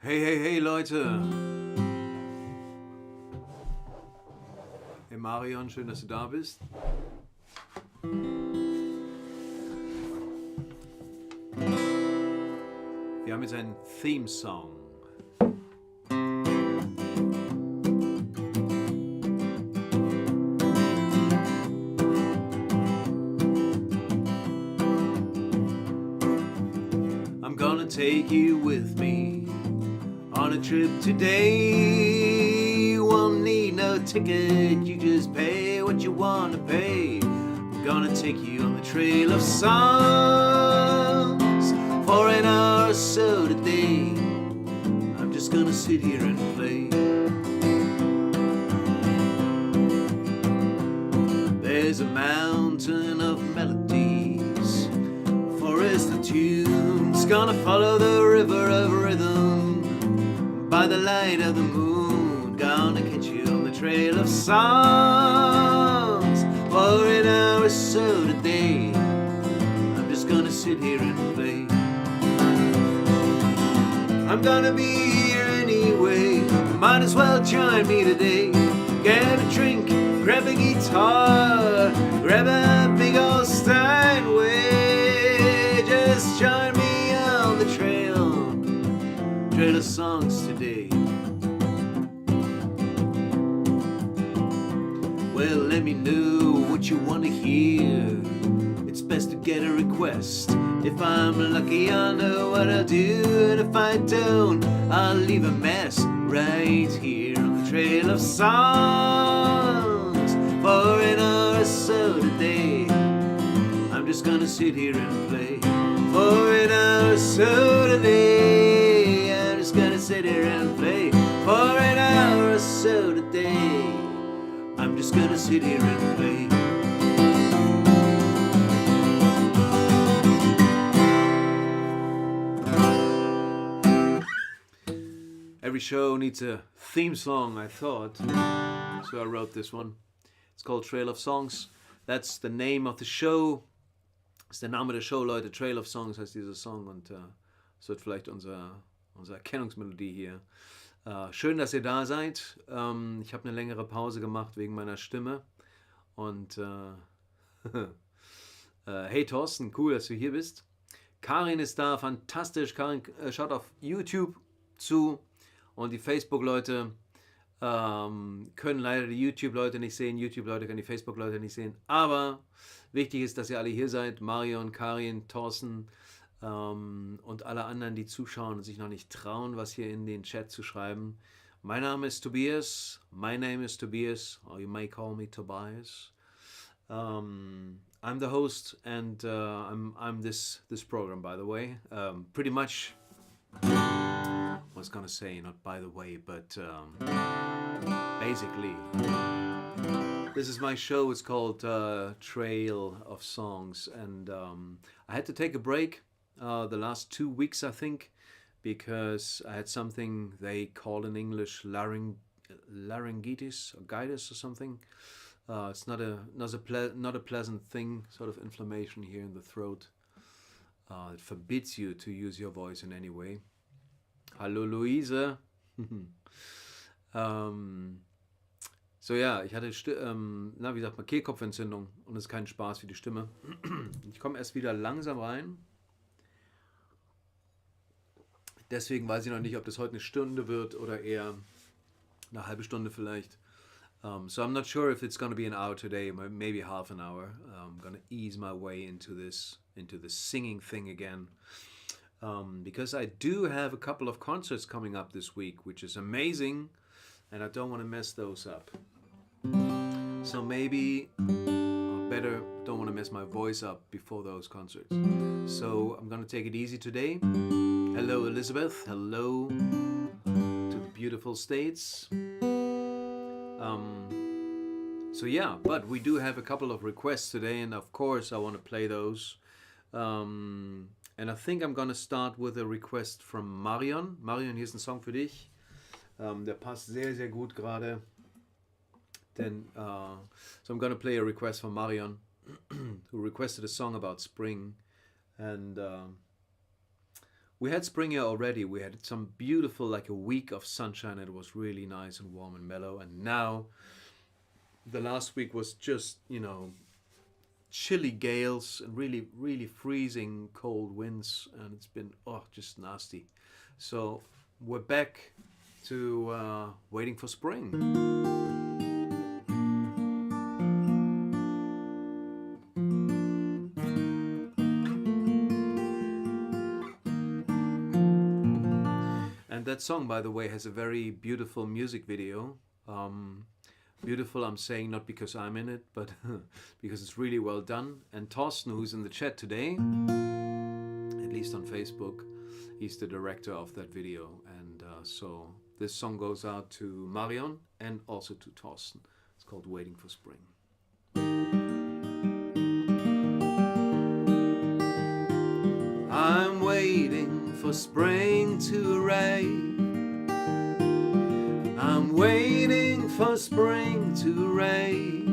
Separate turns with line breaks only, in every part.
Hey, hey, hey Leute! Hey Marion, schön, dass du da bist. Wir haben jetzt einen Theme-Song. I'm gonna take you with me on a trip today. You won't need no ticket, you just pay what you want to pay. I'm gonna take you on the trail of songs for an hour or so today. I'm just gonna sit here and play. There's a mountain of melodies, forest of tunes, gonna follow the river of rhythm by the light of the moon. Gonna catch you on the trail of songs for an hour or so today. I'm just gonna sit here and play. I'm gonna be here anyway, might as well join me today. Get a drink, grab a guitar, grab a big old Steinway. Just join me on the trail of songs today. Well, let me know what you want to hear. It's best to get a request. If I'm lucky, I'll know what I'll do, and if I don't, I'll leave a mess right here on the trail of songs for an hour or so today. I'm just gonna sit here and play for an hour or so today. I'm just gonna sit here and play for an hour or so today. I'm just gonna sit here and play. Every show needs a theme song, I thought. So I wrote this one. It's called Trail of Songs. That's the name of the show. Das ist der Name der Show, Leute. Trail of Songs heißt dieser Song. Und das wird vielleicht unsere Erkennungsmelodie hier. Schön, dass ihr da seid. Ich habe eine längere Pause gemacht wegen meiner Stimme. Und hey Thorsten, cool, dass du hier bist. Karin ist da, fantastisch. Karin schaut auf YouTube zu. Und die Facebook-Leute können leider die YouTube-Leute nicht sehen. YouTube-Leute können die Facebook-Leute nicht sehen. Aber wichtig ist, dass ihr alle hier seid. Marion, Karin, Thorsten und alle anderen, die zuschauen und sich noch nicht trauen, was hier in den Chat zu schreiben. Mein Name ist Tobias. My name is Tobias. Or you may call me Tobias. I'm the host and I'm this program, by the way. Pretty much... I was gonna say, not by the way, but basically, this is my show. It's called Trail of Songs, and I had to take a break the last 2 weeks, I think, because I had something they call in English laryngitis or gitis or something. It's not a pleasant thing, sort of inflammation here in the throat. It forbids you to use your voice in any way. Hallo Luise. So ja, ich hatte wie sagt man, Kehlkopfentzündung und es ist kein Spaß für die Stimme. Ich komme erst wieder langsam rein. Deswegen weiß ich noch nicht, ob das heute eine Stunde wird oder eher eine halbe Stunde vielleicht. So I'm not sure if it's going to be an hour today, maybe half an hour. I'm going to ease my way into this singing thing again. Because I do have a couple of concerts coming up this week, which is amazing, and I don't want to mess those up. So maybe, or better, don't want to mess my voice up before those concerts. So I'm going to take it easy today. Hello Elizabeth, hello to the beautiful States. So yeah, but we do have a couple of requests today, and of course I want to play those. And I think I'm gonna start with a request from Marion. Marion, hier ist ein Song für dich. Der passt sehr, sehr gut gerade. Denn, so I'm gonna play a request from Marion, who requested a song about spring. And we had spring here already. We had some beautiful, like a week of sunshine. It was really nice and warm and mellow. And now, the last week was just, chilly gales and really, really freezing cold winds. And it's been, just nasty. So we're back to waiting for spring. That song, by the way, has a very beautiful music video. Beautiful, I'm saying not because I'm in it, but because it's really well done. And Thorsten, who's in the chat today, at least on Facebook, he's the director of that video. And so this song goes out to Marion and also to Thorsten. It's called Waiting for Spring. I'm waiting for spring to arrive. I'm waiting for spring to arrive.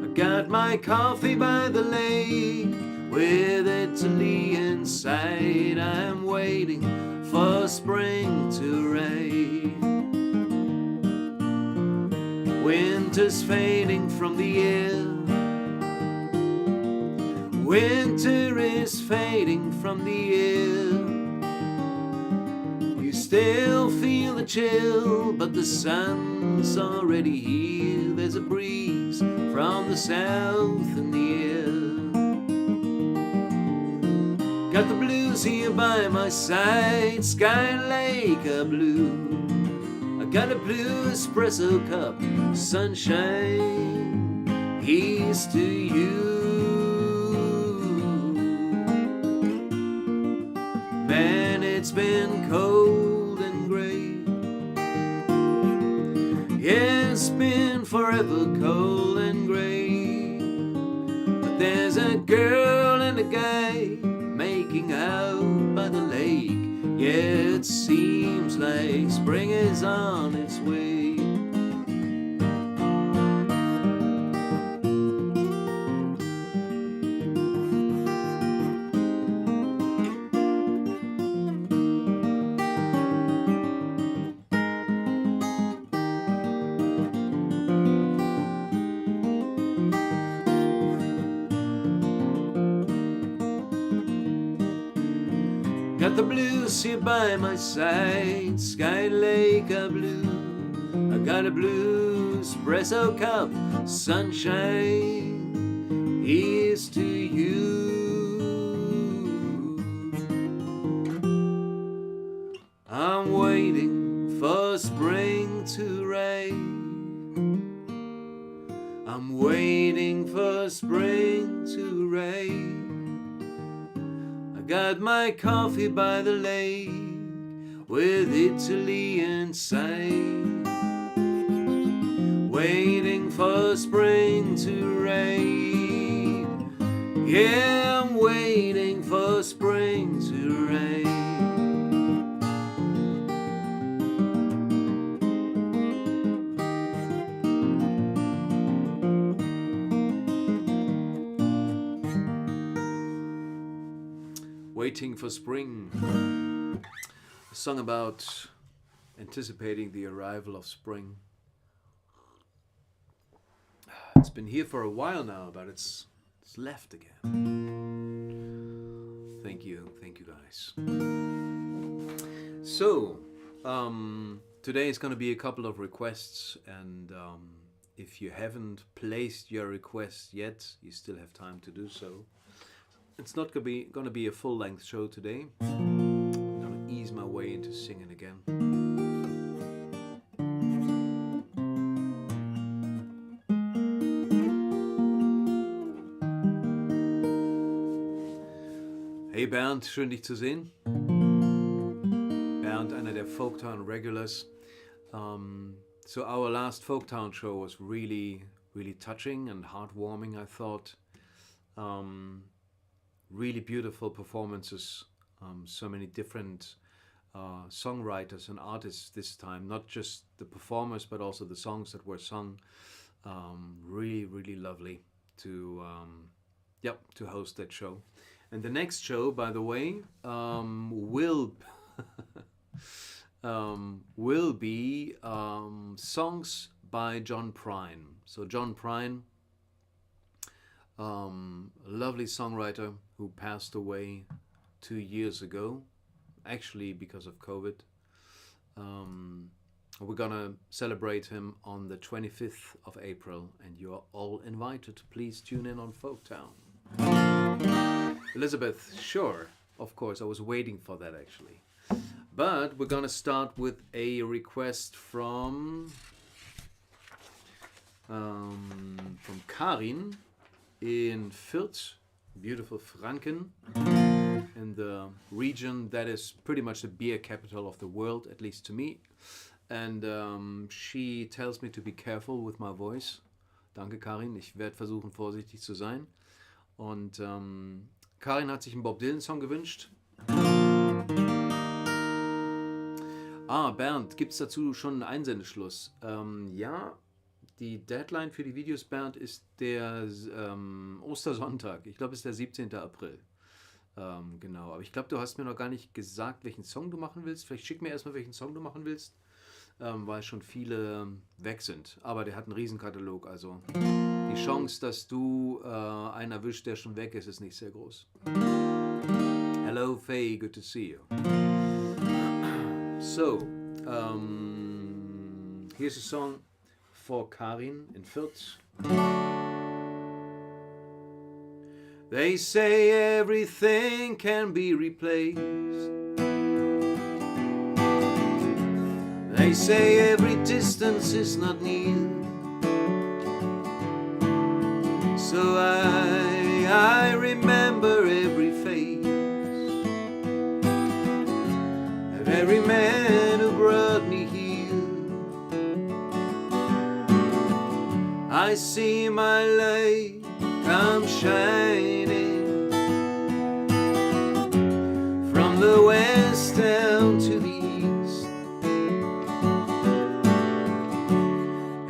I got my coffee by the lake with Italy inside. I'm waiting for spring to arrive. Winter's fading from the air. Winter is fading from the air. You still feel the chill, but the sun's already here. There's a breeze from the south in the air. Got the blues here by my side, sky lake a blue. I got a blue espresso cup, sunshine, here's to you. Man, it's been cold and gray. Yeah, it's been forever cold and gray. But there's a girl and a guy making out by the lake. Yeah, it seems like spring is on its way. Got the blues here by my side, sky lake a blue. I got a blue espresso cup, sunshine, here's to you. I'm waiting for spring to rain. I'm waiting for spring to rain. Got my coffee by the lake with Italy inside. Waiting for spring to rain. Yeah, I'm waiting for spring to rain. Waiting for Spring, a song about anticipating the arrival of spring. It's been here for a while now, but it's left again. Thank you guys. So, today is going to be a couple of requests, and if you haven't placed your request yet, you still have time to do so. It's not going to be a full-length show today. I'm going to ease my way into singing again. Hey Bernd, schön dich zu sehen. Bernd, einer der Folktown Regulars. So our last Folktown show was really, really touching and heartwarming, I thought. Really beautiful performances, so many different songwriters and artists this time, not just the performers but also the songs that were sung. Really, really lovely to host that show. And the next show, by the way, will be songs by John Prine. So John Prine, a lovely songwriter who passed away 2 years ago, actually because of COVID. We're gonna celebrate him on the 25th of April, and you're all invited. Please tune in on Folktown. Elizabeth, sure, of course, I was waiting for that actually. But we're gonna start with a request from Karin in Fürth, beautiful Franken, in the region that is pretty much the beer capital of the world, at least to me. And she tells me to be careful with my voice. Danke, Karin. Ich werde versuchen, vorsichtig zu sein. Und Karin hat sich einen Bob Dylan-Song gewünscht. Bernd, gibt es dazu schon einen Einsendeschluss? Ja, die Deadline für die Videos, Bernd, ist der Ostersonntag. Ich glaube, es ist der 17. April. Genau, aber ich glaube, du hast mir noch gar nicht gesagt, welchen Song du machen willst. Vielleicht schick mir erstmal, welchen Song du machen willst. Weil schon viele weg sind. Aber der hat einen Riesenkatalog, also die Chance, dass du einen erwischt, der schon weg ist, ist nicht sehr groß. Hello Faye, good to see you. So, here's a song for Karin in Fürth. They say everything can be replaced. They say every distance is not near. So I remember every face of every man who brought me here. I see my light come shining from the west down to the east.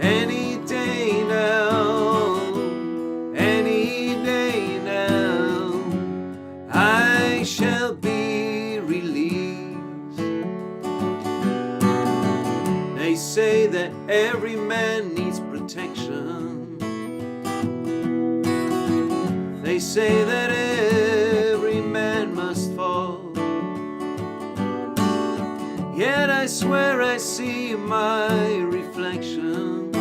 Any day now, I shall be released. They say that every man needs protection. They say that every man must fall. Yet I swear I see my reflection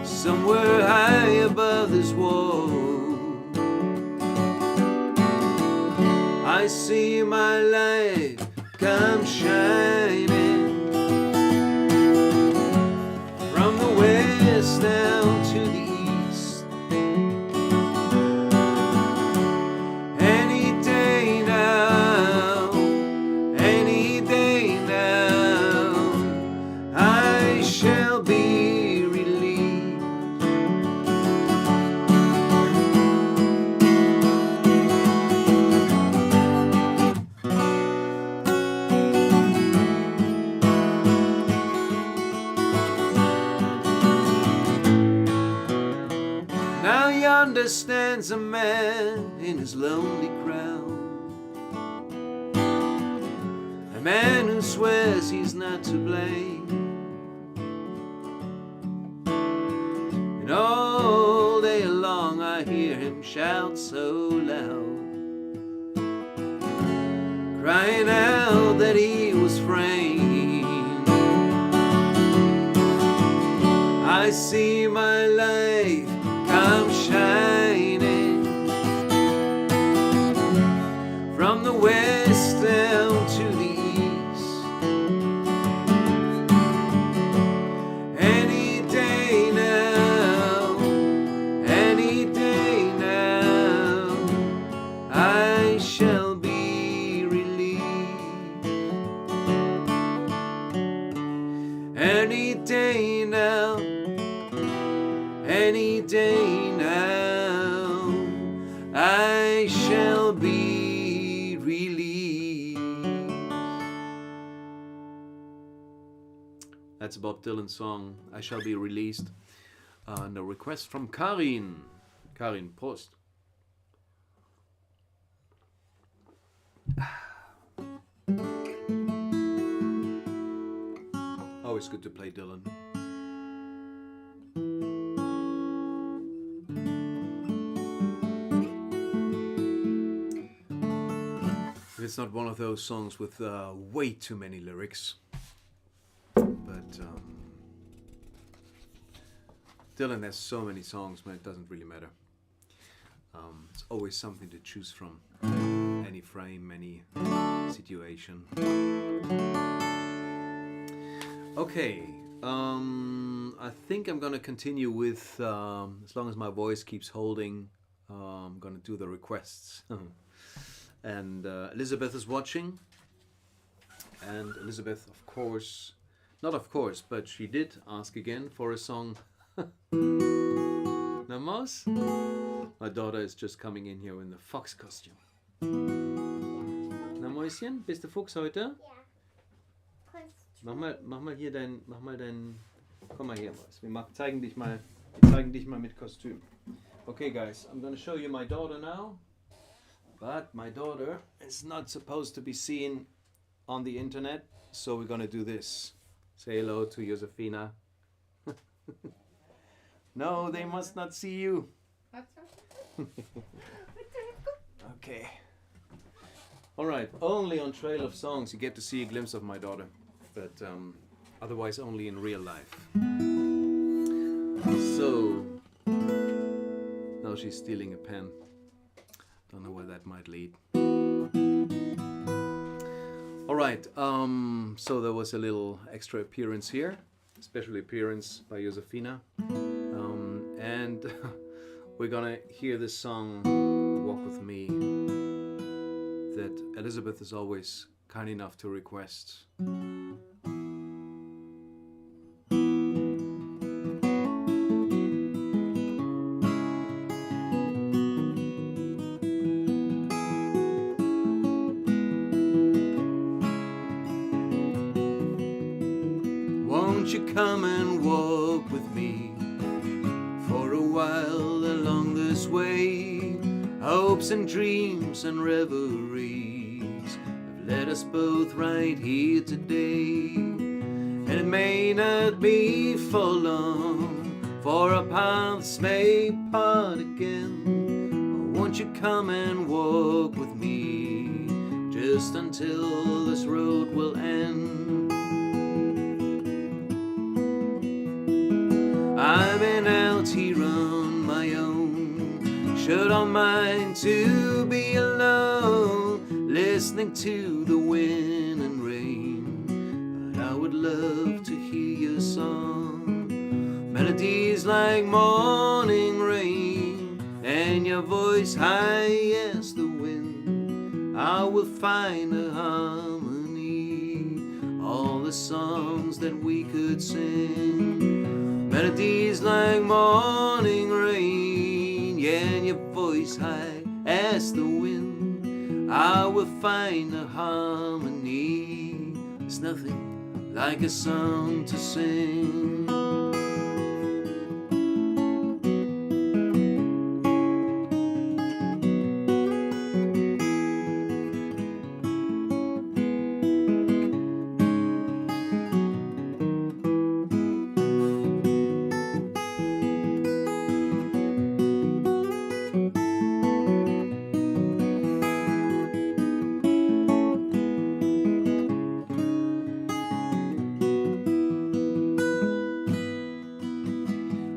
somewhere high above this wall. I see my light come shining from the west down to the east. Any day now, I shall be released. Now yonder stands a man in his lonely crowd, a man who swears he's not to blame. And all day long I hear him shout so loud, crying out that he was framed. I see my life come shining from the west down to the east. Any day now, I shall be released. Any day now, I shall be released. That's a Bob Dylan song, I Shall Be Released. And a request from Karin. Karin, Prost. always good to play Dylan. It's not one of those songs with way too many lyrics, but Dylan has so many songs, but it doesn't really matter. It's always something to choose from, any frame, any situation. Okay, I think I'm gonna continue with, as long as my voice keeps holding, I'm gonna do the requests. And Elizabeth is watching, and Elizabeth, of course, not of course, but she did ask again for a song. Na Maus? My daughter is just coming in here in the fox costume. Na Mäuschen, bist du Fuchs heute?
Ja.
Mach mal hier komm mal her, Maus. Wir zeigen dich mal mit Kostüm. Okay, guys, I'm gonna show you my daughter now. But my daughter is not supposed to be seen on the internet, so we're gonna do this. Say hello to Josefina. No, they must not see you. Okay. Alright, only on Trail of Songs you get to see a glimpse of my daughter, but otherwise only in real life. So, now she's stealing a pen. Don't know where that might lead. Alright, so there was a little extra appearance here, special appearance by Josefina, and we're gonna hear this song, Walk With Me, that Elizabeth is always kind enough to request. Won't you come and walk with me for a while along this way? Hopes and dreams and reveries have led us both right here today. And it may not be for long, for our paths may part again. Won't you come and walk with me just until this road will end? I've been out here on my own, sure don't mind to be alone, listening to the wind and rain. But I would love to hear your song, melodies like morning rain, and your voice high as the wind. I will find a harmony, all the songs that we could sing. Melodies like morning rain, yeah, and your voice high as the wind. I will find a harmony. There's nothing like a song to sing.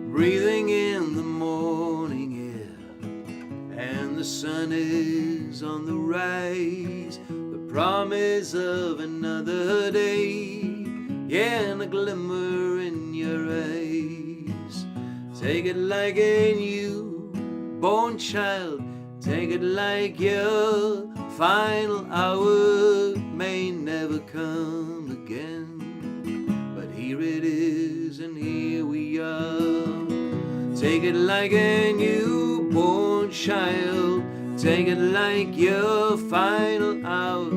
Breathing in the morning air, and the sun is on the rise. The promise of another day, yeah, and a glimmer in your eyes. Take it like a newborn child, take it like your final hour may never come again. But here it is, and here we are. Take it like a newborn child, take it like your final hour.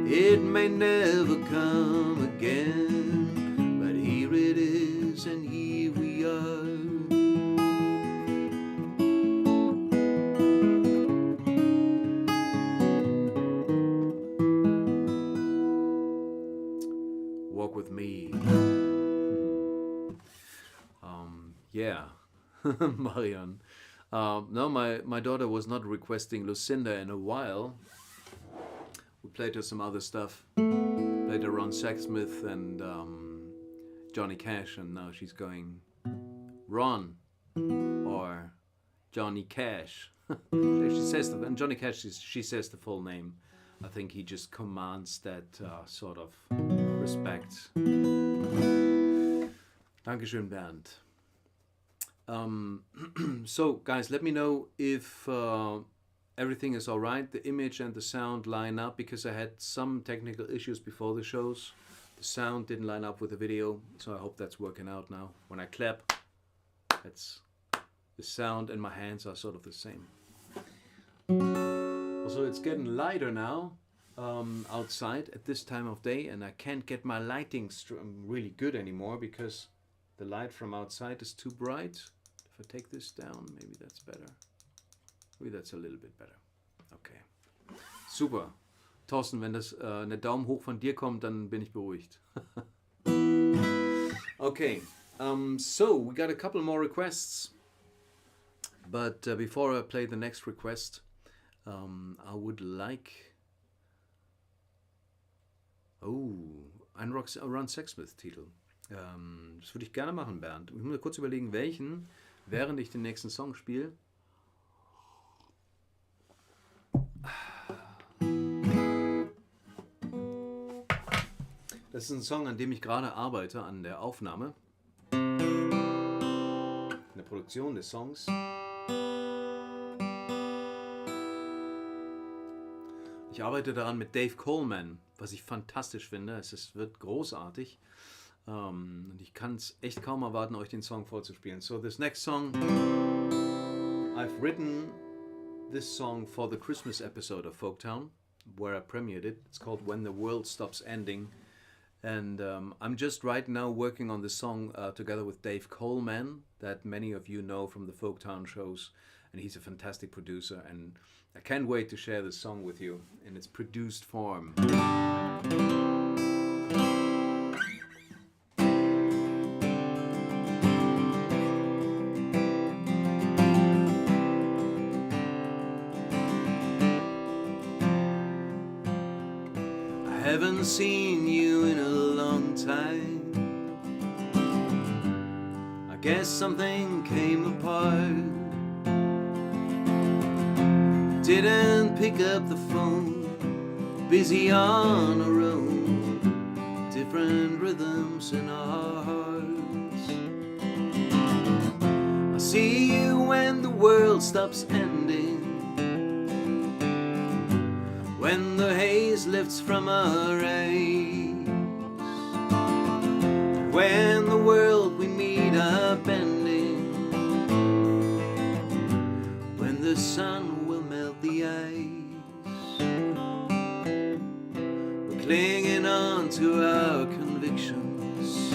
It may never come again, but here it is, and here we are. Walk with me. Yeah, Marion. No, my daughter was not requesting Lucinda in a while. We played her some other stuff. Played her Ron Sexsmith and Johnny Cash, and now she's going Ron or Johnny Cash. She says and Johnny Cash. She says the full name. I think he just commands that sort of respect. Dankeschön, Bernd. So, guys, let me know if everything is all right. The image and the sound line up, because I had some technical issues before the shows. The sound didn't line up with the video, so I hope that's working out now. When I clap, that's the sound, and my hands are sort of the same. Also, it's getting lighter now outside at this time of day, and I can't get my lighting really good anymore because the light from outside is too bright. If I take this down, maybe that's better. Maybe that's a little bit better. Okay. Super. Thorsten, wenn das eine Daumen hoch von dir kommt, dann bin ich beruhigt. Okay. So, we got a couple more requests. But before I play the next request, I would like... ein Ron Sexsmith-Titel. Das würde ich gerne machen, Bernd. Ich muss mir kurz überlegen, welchen, während ich den nächsten Song spiele. Das ist ein Song, an dem ich gerade arbeite, an der Aufnahme. In der Produktion des Songs. Ich arbeite daran mit Dave Coleman, was ich fantastisch finde. Es wird großartig. Und ich kann es echt kaum erwarten, euch den Song vorzuspielen. So this next song, I've written this song for the Christmas episode of Folktown, where I premiered it. It's called When the World Stops Ending. And I'm just right now working on the song together with Dave Coleman, that many of you know from the Folktown shows. And he's a fantastic producer, and I can't wait to share this song with you in its produced form. I haven't seen you in a long time. I guess something came apart. Didn't pick up the phone, busy on our own, different rhythms in our hearts. I'll see you when the world stops ending, when the haze lifts from our eyes, when the world we meet up ending, when the sun the ice. We're clinging on to our convictions,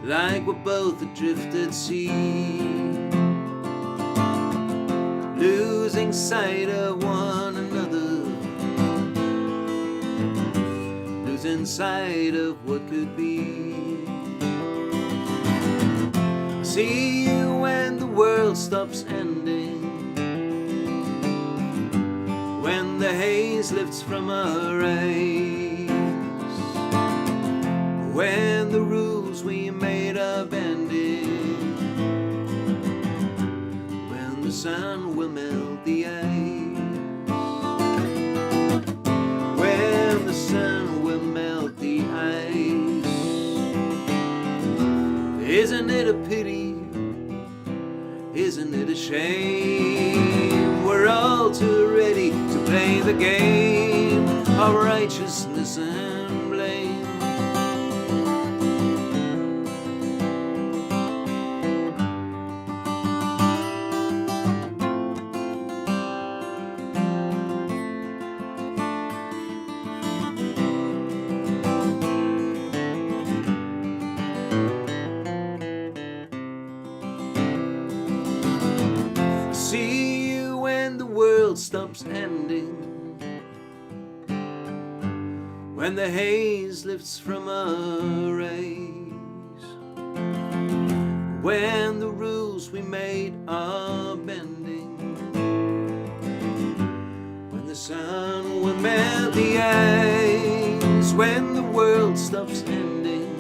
like we're both adrift at sea, losing sight of one another, losing sight of what could be. I see you when the world stops ending, when the haze lifts from our eyes, when the rules we made are bending, when the sun will melt the ice, when the sun will melt the ice. Isn't it a pity? Isn't it a shame? We're all too ready to play the game of righteousness and blame. See you when the world stops ending, when the haze lifts from our eyes, when the rules we made are bending, when the sun will melt the ice, when the world stops ending,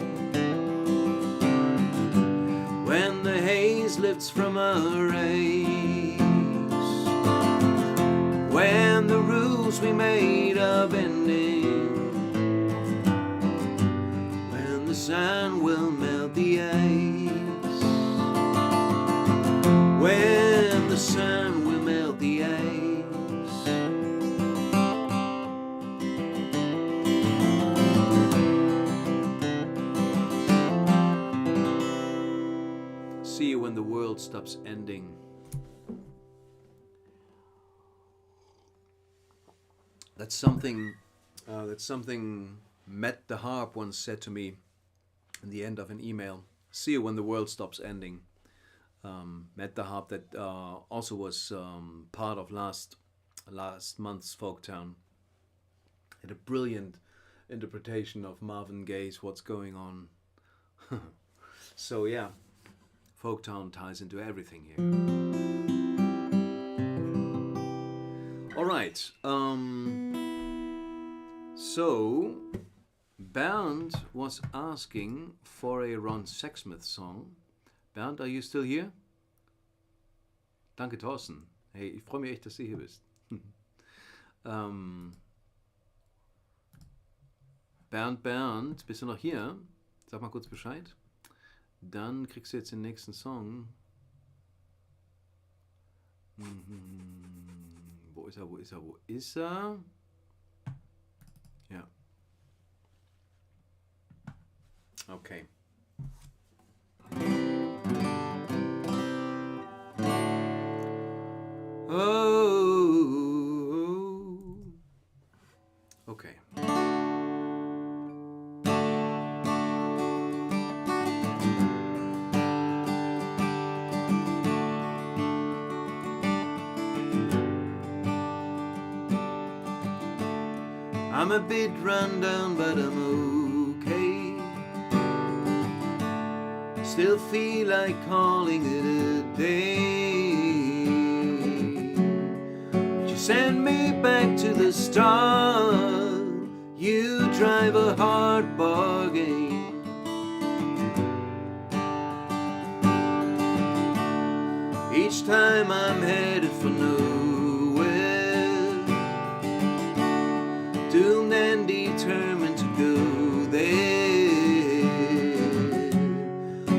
when the haze lifts from our eyes, when the rules we made are bending, when the sun will melt the ice, when the sun will melt the ice. See you when the world stops ending. That's something Matt the Harp once said to me in the end of an email. See you when the world stops ending. Matt the Harp, that also was part of last month's Folktown, had a brilliant interpretation of Marvin Gaye's "What's Going On." So yeah, Folktown ties into everything here. All right. So Bernd was asking for a Ron Sexsmith song. Bernd, are you still here? Danke, Thorsten. Hey, ich freue mich echt, dass du hier bist. Bernd, bist du noch hier? Sag mal kurz Bescheid. Dann kriegst du jetzt den nächsten Song. Wo ist er? Ja. Okay. Oh. Okay. I'm a bit run down, but I'm okay. Still feel like calling it a day. But you send me back to the start. You drive a hard bargain. Each time I'm headed for nowhere, doomed and determined to go there.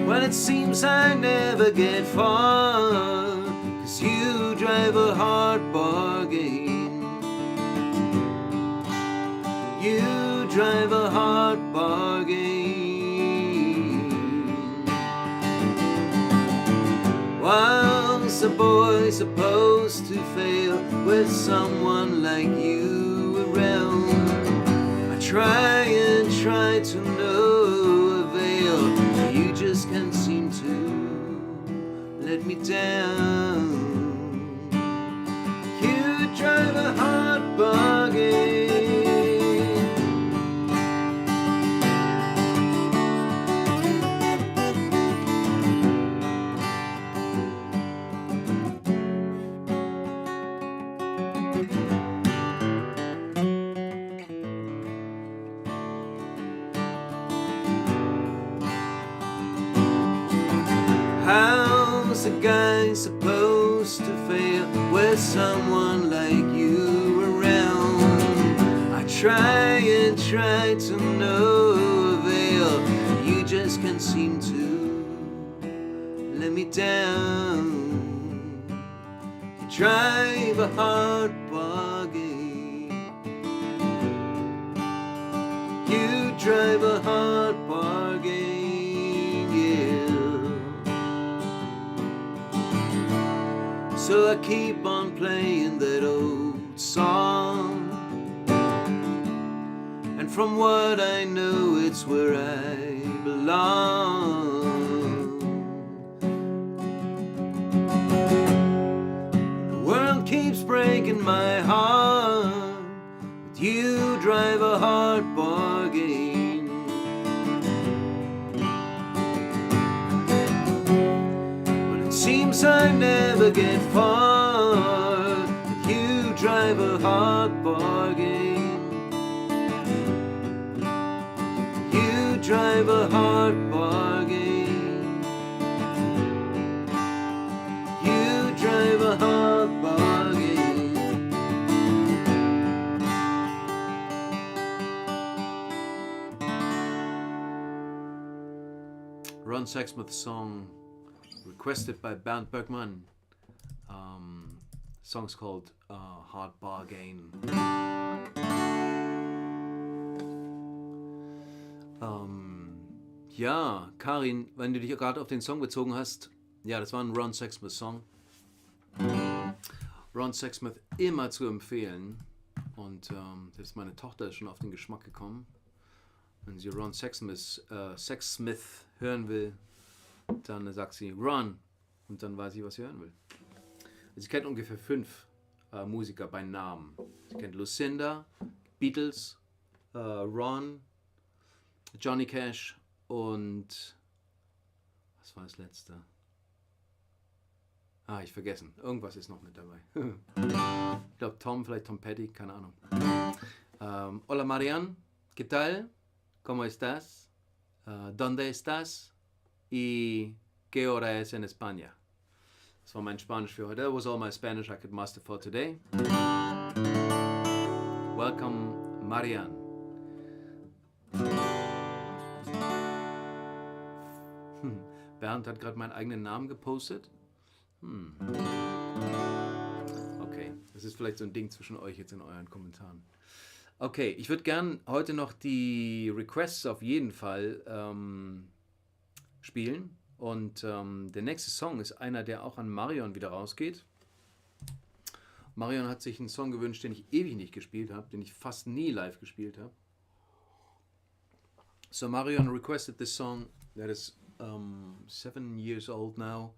Well, it seems I never get far, 'cause you drive a hard bargain. You drive a hard bargain. Was a boy supposed to fail with someone like you around? I try and try to no avail. You just can't seem to let me down. You drive a hard bargain. How's a guy supposed to fail with someone like you around? I try and try to no avail. You just can't seem to let me down. You drive a hard bargain. You drive a hard bargain. So I keep on playing that old song, and from what I know, it's where I belong. The world keeps breaking my heart, but you drive a hard bargain. 'cause I never get far. You drive a hard bargain. You drive a hard bargain. You drive a hard bargain. Ron Sexsmith's song, requested by Bernd Bergmann. Song's called Hard Bargain. Ja, Karin, wenn du dich gerade auf den Song bezogen hast, ja, das war ein Ron Sexsmith Song. Ron Sexsmith immer zu empfehlen. Und selbst meine Tochter ist schon auf den Geschmack gekommen. Wenn sie Ron Sexsmith hören will, dann sagt sie Ron und dann weiß sie, was sie hören will. Sie kennt ungefähr 5 Musiker bei Namen. Sie kennt Lucinda, Beatles, Ron, Johnny Cash und was war das letzte? Ich vergessen. Irgendwas ist noch mit dabei. Ich glaube Tom, vielleicht Tom Petty, keine Ahnung. Hola Marianne, ¿qué tal? ¿Cómo estás? ¿Dónde estás? ¿Y qué hora es en España? Das war mein Spanisch für heute. That was all my Spanish I could master for today. Welcome, Marianne. Bernd hat gerade meinen eigenen Namen gepostet. Okay, das ist vielleicht so ein Ding zwischen euch jetzt in euren Kommentaren. Okay, ich würde gern heute noch die Requests auf jeden Fall spielen. Und der nächste Song ist einer, der auch an Marion wieder rausgeht. Marion hat sich einen Song gewünscht, den ich ewig nicht gespielt habe, den ich fast nie live gespielt habe. So Marion requested this song that is 7 years old now.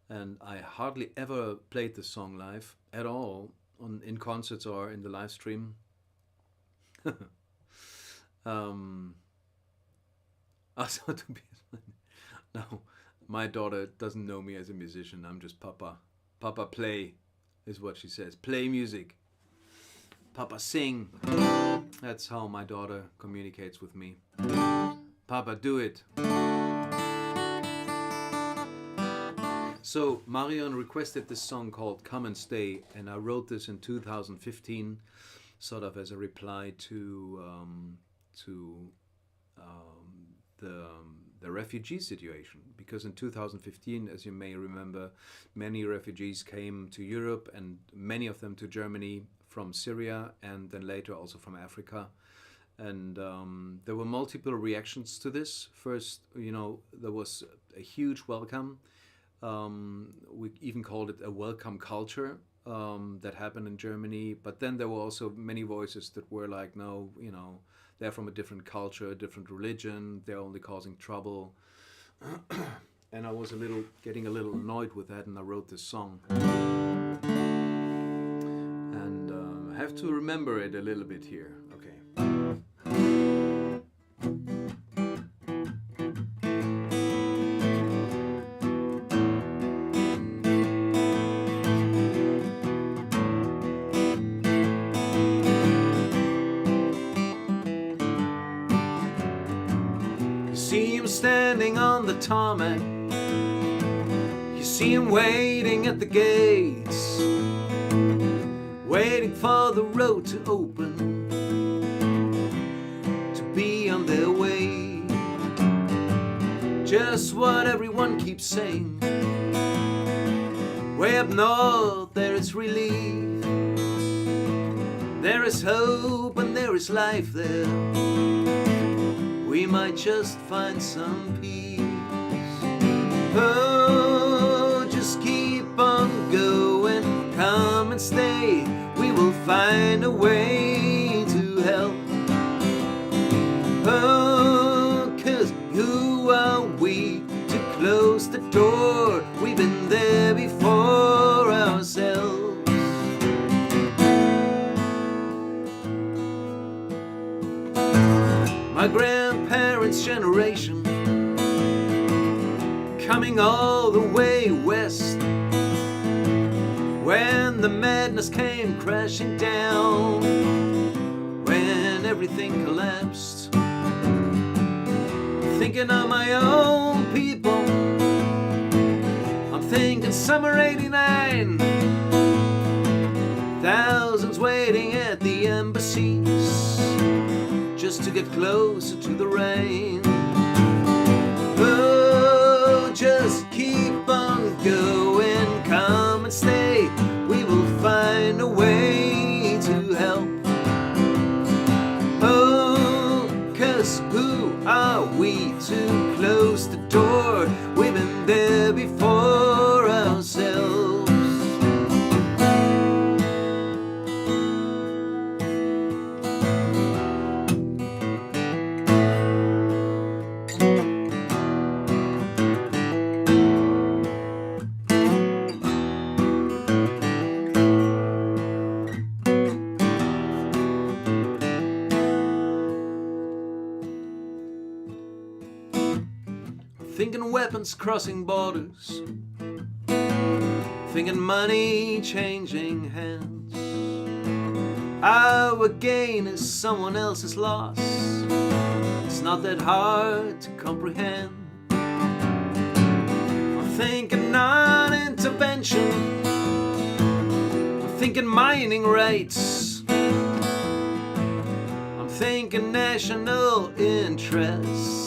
And I hardly ever played this song live at all in concerts or in the live stream. Also, no, my daughter doesn't know me as a musician. I'm just Papa. Papa, play is what she says. Play music. Papa, sing. That's how my daughter communicates with me. Papa, do it. So Marion requested this song called Come and Stay, and I wrote this in 2015, sort of as a reply to the refugee situation. Because in 2015, as you may remember, many refugees came to Europe, and many of them to Germany from Syria, and then later also from Africa. And there were multiple reactions to this. First, there was a huge welcome. We even called it a welcome culture that happened in Germany. But then there were also many voices that were like, no, they're from a different culture, a different religion, they're only causing trouble. And I was getting a little annoyed with that, and I wrote this song. And I have to remember it a little bit here. Okay. See him standing on the tarmac. You see him waiting at the gates, waiting for the road to open, to be on their way. Just what everyone keeps saying. Way up north there is relief, there is hope and there is life there. We might just find some peace. Oh, just keep on going, come and stay. We will find a way to help. Oh, 'cause who are we to close the door? We've been there before ourselves. My grandparents' generation, coming all the way west, when the madness came crashing down, when everything collapsed. Thinking of my own people, I'm thinking summer '89. Thousands waiting at the embassies just to get closer to the rain. Oh, just keep on going, come and stay. We will find a way to help. Oh, 'cause who are we to close the door? We've been there before ourselves. Thinking weapons crossing borders, thinking money changing hands. Our gain is someone else's loss. It's not that hard to comprehend. I'm thinking non-intervention, I'm thinking mining rights, I'm thinking national interests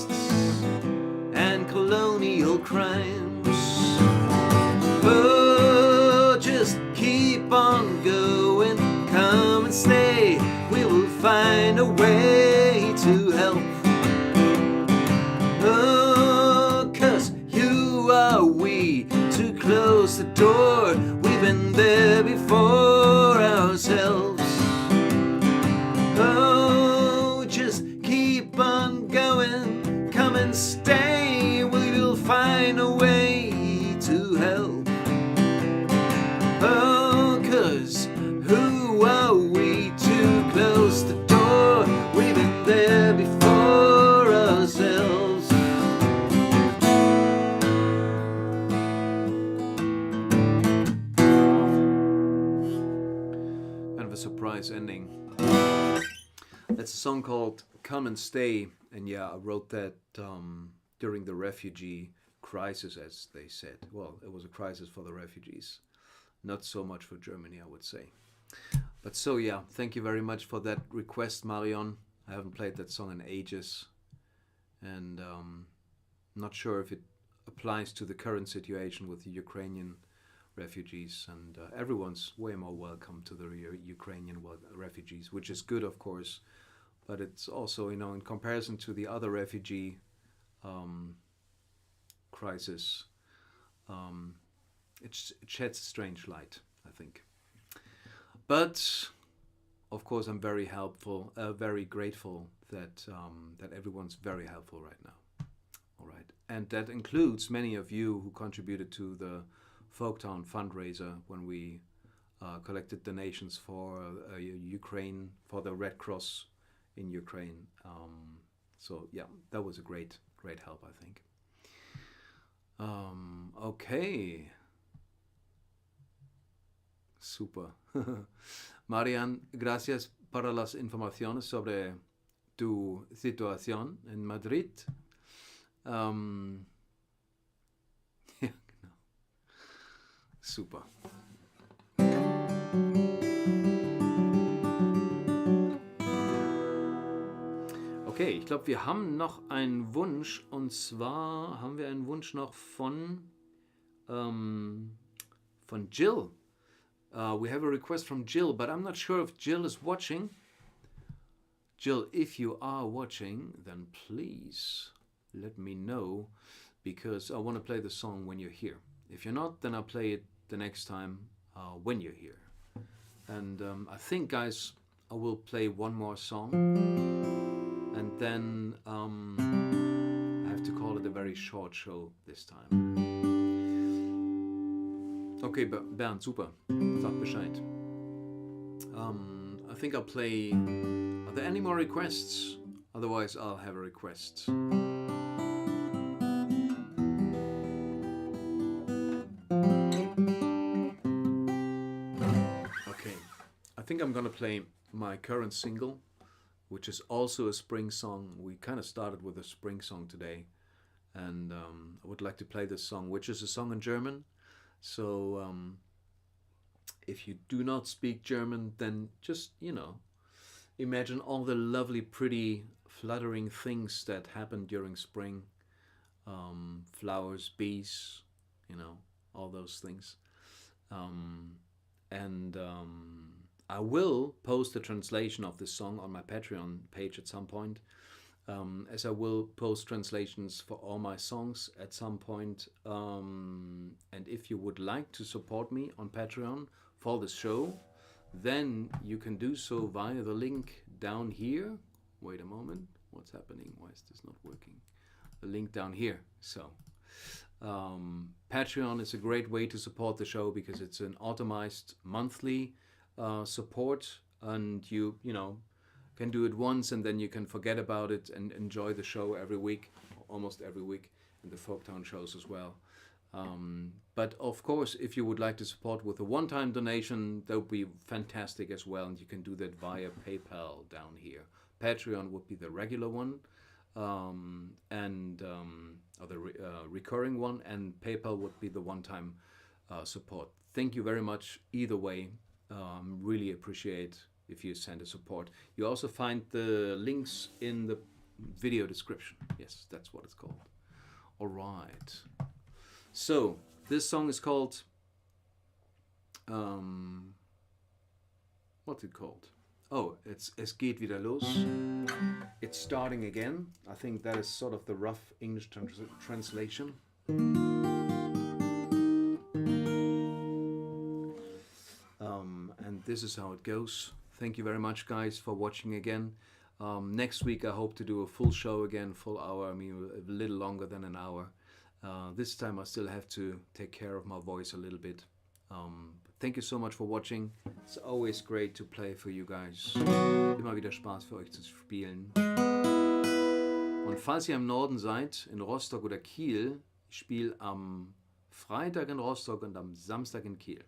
and colonial crimes. Oh, just keep on going, come and stay. We will find a way to help. Oh, 'cause who are we to close the door? We've been there before ourselves. Oh, just keep on going, come and stay. We will find a way to help. Oh, 'cause who are we to close the door? We've been there before ourselves. Kind of a surprise ending. That's a song called Come and Stay. And yeah, I wrote that during the refugee crisis, as they said. Well, it was a crisis for the refugees. Not so much for Germany, I would say. But so yeah, thank you very much for that request, Marion. I haven't played that song in ages. And not sure if it applies to the current situation with the Ukrainian refugees. And everyone's way more welcome to the Ukrainian refugees, which is good, of course. But it's also, you know, in comparison to the other refugee crisis, it sheds a strange light, I think. But of course, I'm very very grateful that that everyone's very helpful right now. All right, and that includes many of you who contributed to the Folktown fundraiser when we collected donations for Ukraine, for the Red Cross in Ukraine. So yeah, that was a great help, I think. Okay. Super. Marian, gracias para las informaciones sobre tu situación en Madrid. Ja, genau. Super. Okay, ich glaube, wir haben noch einen Wunsch, und zwar haben wir einen Wunsch noch von Jill. We have a request from Jill, but I'm not sure if Jill is watching. Jill, if you are watching, then please let me know, because I want to play the song when you're here. If you're not, then I'll play it the next time when you're here. And I think, guys, I will play one more song, and then I have to call it a very short show this time. Okay, Bernd, super. Sag Bescheid. I think I'll play... Are there any more requests? Otherwise, I'll have a request. I'm gonna play my current single, which is also a spring song. We kind of started with a spring song today, and I would like to play this song, which is a song in German. So if you do not speak German, then just, imagine all the lovely, pretty, fluttering things that happen during spring. Flowers, bees, all those things. And I will post a translation of this song on my Patreon page at some point, as I will post translations for all my songs at some point. And if you would like to support me on Patreon for this show, then you can do so via the link down here. Wait a moment, what's happening? Why is this not working? The link down here. So Patreon is a great way to support the show because it's an automized monthly support, and you can do it once and then you can forget about it and enjoy the show every week, almost every week, and the Folktown shows as well. But of course, if you would like to support with a one-time donation, that would be fantastic as well, and you can do that via PayPal down here. Patreon would be the regular one, or the recurring one, and PayPal would be the one-time support. Thank you very much either way. Really appreciate if you send a support. You also find the links in the video description. Yes, that's what it's called. All right. So this song is called what's it called? Oh, it's Es geht wieder los. It's starting again. I think that is sort of the rough English translation. And this is how it goes. Thank you very much, guys, for watching again. Next week I hope to do a full show again, full hour. I mean, a little longer than an hour. This time I still have to take care of my voice a little bit. Thank you so much for watching. It's always great to play for you guys. Immer wieder Spaß für euch zu spielen. Und falls ihr im Norden seid, in Rostock oder Kiel, ich spiele am Freitag in Rostock und am Samstag in Kiel.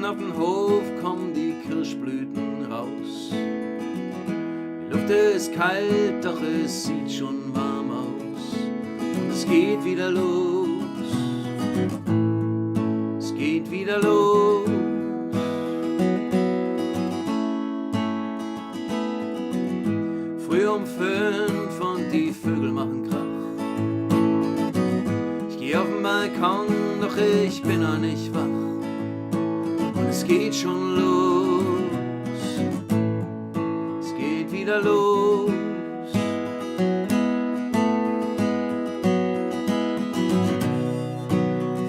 Auf den Hof kommen die Kirschblüten raus. Die Luft ist kalt, doch es sieht schon warm aus. Und es geht wieder los. Es geht wieder los. Früh um 5 und die Vögel machen Krach. Ich geh auf den Balkon, doch ich bin noch nicht wach. Es geht schon los, es geht wieder los.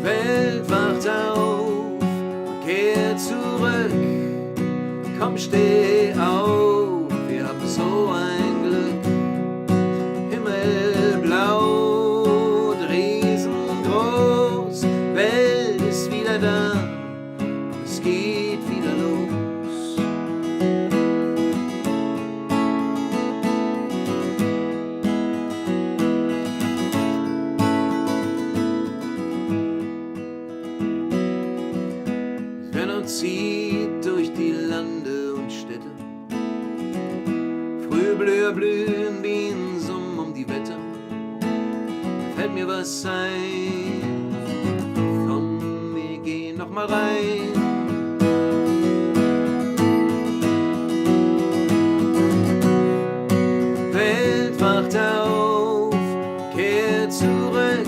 Welt wacht auf und kehrt zurück. Komm, steh auf, wir haben so ein Glück. Himmelblau und riesengroß, Welt ist wieder da. Es geht wieder los. Wenn zieht durch die Lande und Städte, Frühblüher blühen, Bienen summen um die Wette. Fällt mir was ein, komm, wir gehen noch mal rein. Wacht auf, kehr zurück,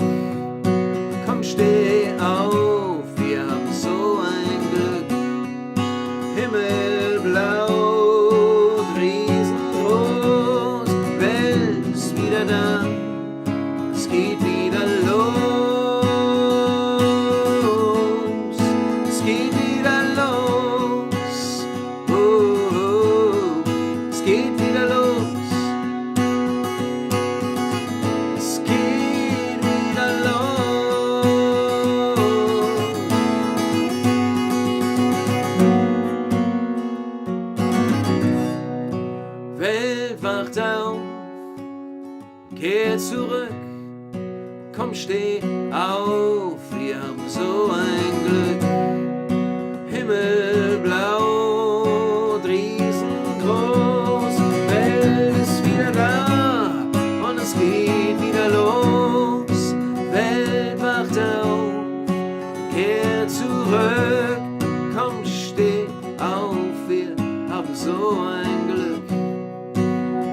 komm, steh auf, wir haben so ein Glück. Himmelblau und riesengroß, Welt ist wieder da, es geht wieder los, es geht wieder los. kehr zurück, komm, steh auf, wir haben so ein Glück. Himmelblau, riesengroß, Welt ist wieder da und es geht wieder los. Welt wacht auf, kehr zurück, komm, steh auf, wir haben so ein Glück.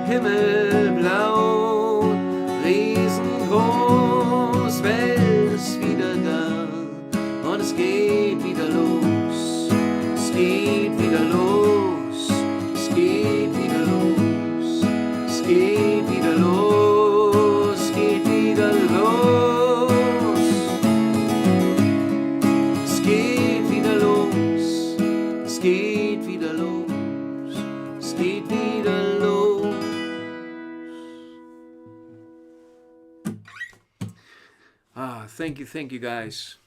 Himmelblau, riesengroß, Welt ist wieder da und es geht wieder los. Es geht wieder los, es geht wieder los, es geht wieder los, es geht wieder los. Es geht wieder los, es geht wieder los, es geht wieder los. Thank you guys.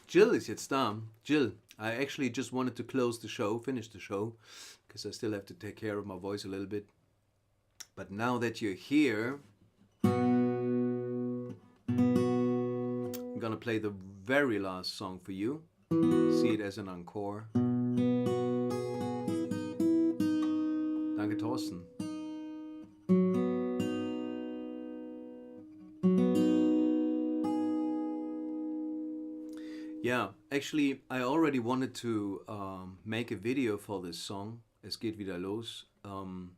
Jill is jetzt da. Jill, I actually just wanted to finish the show, because I still have to take care of my voice a little bit. But now that you're here, I'm gonna play the very last song for you. See it as an encore. Danke, Thorsten. Yeah, actually, I already wanted to make a video for this song, Es geht wieder los. And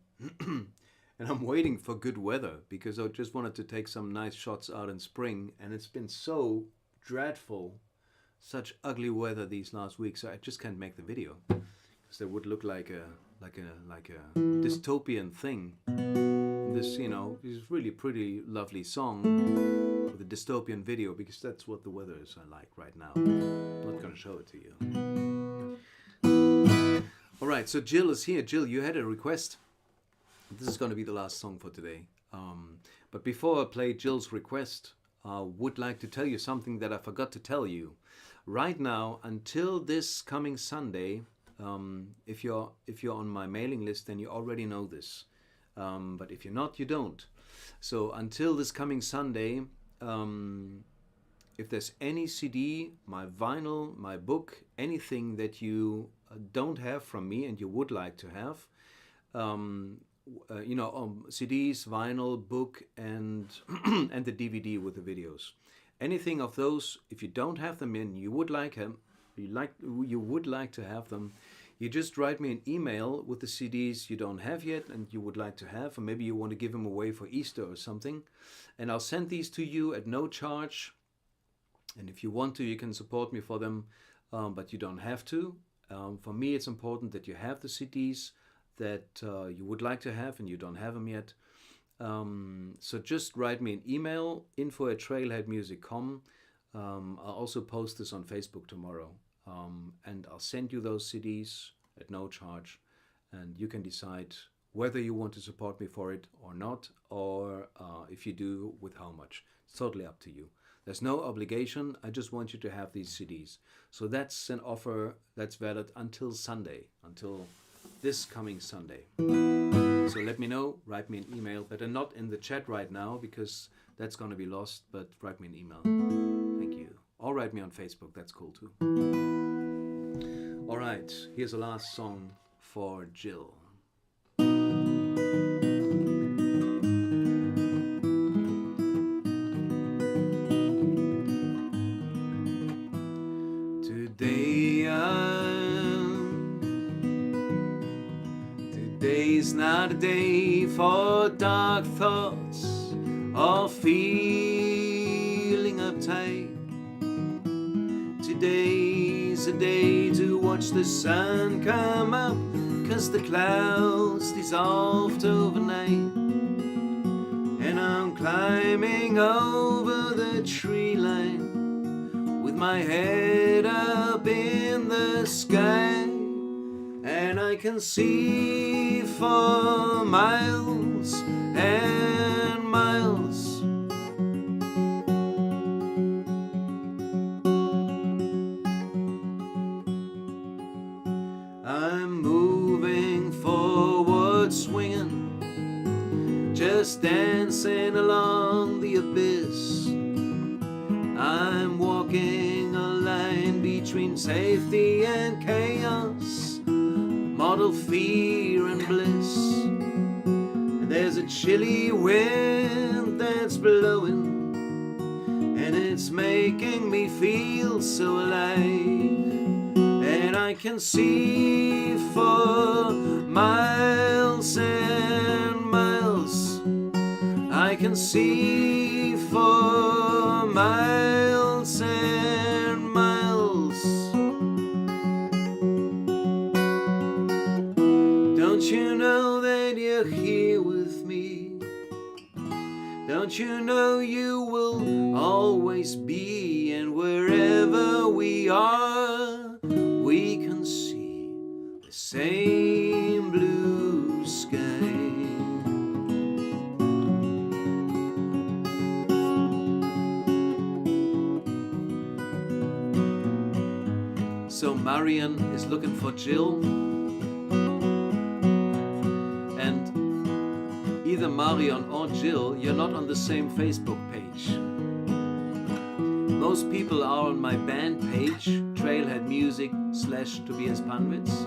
I'm waiting for good weather, because I just wanted to take some nice shots out in spring, and it's been so dreadful, such ugly weather these last weeks, so I just can't make the video, because that would look like a dystopian thing. This, is really pretty lovely song with a dystopian video, because that's what the weather is like right now. I'm not gonna show it to you. All right, so Jill is here. Jill, you had a request. This is gonna be the last song for today. But before I play Jill's request, I would like to tell you something that I forgot to tell you. Right now, until this coming Sunday, if you're on my mailing list, then you already know this. But if you're not, you don't. So until this coming Sunday, if there's any CD, my vinyl, my book, anything that you don't have from me and you would like to have, CDs, vinyl, book, and and the DVD with the videos. Anything of those, if you don't have them in, you would like to have them. You just write me an email with the CDs you don't have yet and you would like to have, or maybe you want to give them away for Easter or something. And I'll send these to you at no charge. And if you want to, you can support me for them, but you don't have to. For me, it's important that you have the CDs that you would like to have and you don't have them yet. So just write me an email, info@trailheadmusic.com. I'll also post this on Facebook tomorrow. And I'll send you those CDs at no charge, and you can decide whether you want to support me for it or not, or if you do, with how much. It's totally up to you. There's no obligation. I just want you to have these CDs. So that's an offer that's valid until Sunday, until this coming Sunday. So let me know, write me an email, but not in the chat right now, because that's going to be lost, but write me an email. Thank you. Or write me on Facebook, that's cool too. All right, here's the last song for Jill. Today's not a day for dark thoughts or feeling uptight. Today's a day to watch the sun come up, 'cause the clouds dissolved overnight. And I'm climbing over the tree line with my head up in the sky, and I can see for miles and miles. I'm moving forward I'm walking a line between safety and chaos, muddled fear and bliss. And there's a chilly wind that's blowing, and it's making me feel so alive. And I can see for miles and miles. I can see for miles and miles. Don't you know that you're here with me? Don't you know you will always be? And wherever we are, we can see the same blue sky. So Marion is looking for Jill, and either Marion or Jill, you're not on the same Facebook page. Most people are on my band page, Trailhead Music / Tobias Panwitz.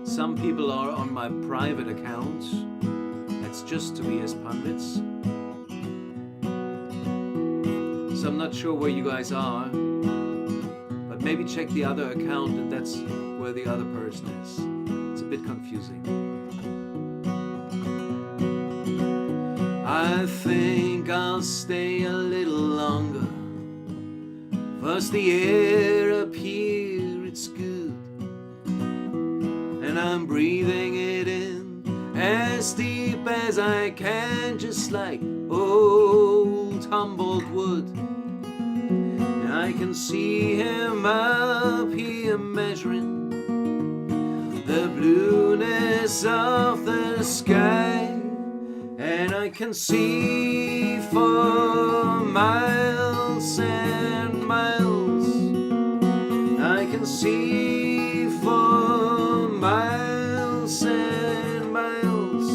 Some people are on my private account, that's just Tobias Panwitz. So I'm not sure where you guys are, but maybe check the other account and that's where the other person is. It's a bit confusing. I think I'll stay a little longer. First the air up here, it's good, and I'm breathing it in as deep as I can, just like old tumbled wood. And I can see him up here measuring the blueness of the sky, and I can see for miles and miles. I can see for miles and miles.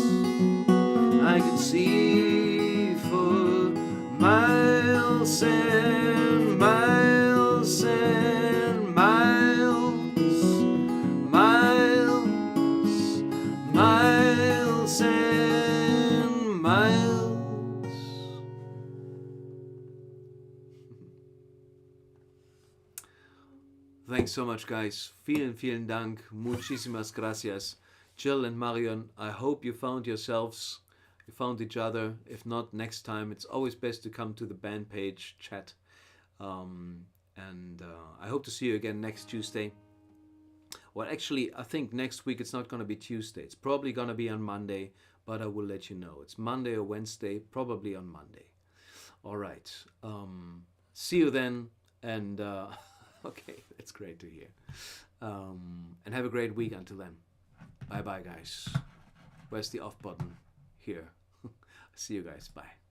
I can see for miles and miles and miles. Miles, miles and miles. Thanks so much, guys. Vielen Dank. Muchísimas gracias. Jill and Marion, I hope you found yourselves, you found each other. If not, next time, it's always best to come to the band page, chat. I hope to see you again next Tuesday. Well, actually, I think next week it's not going to be Tuesday. It's probably going to be on Monday, but I will let you know. It's Monday or Wednesday, probably on Monday. All right. See you then. And okay, that's great to hear. And have a great week until then. Bye-bye, guys. Where's the off button? Here. See you guys. Bye.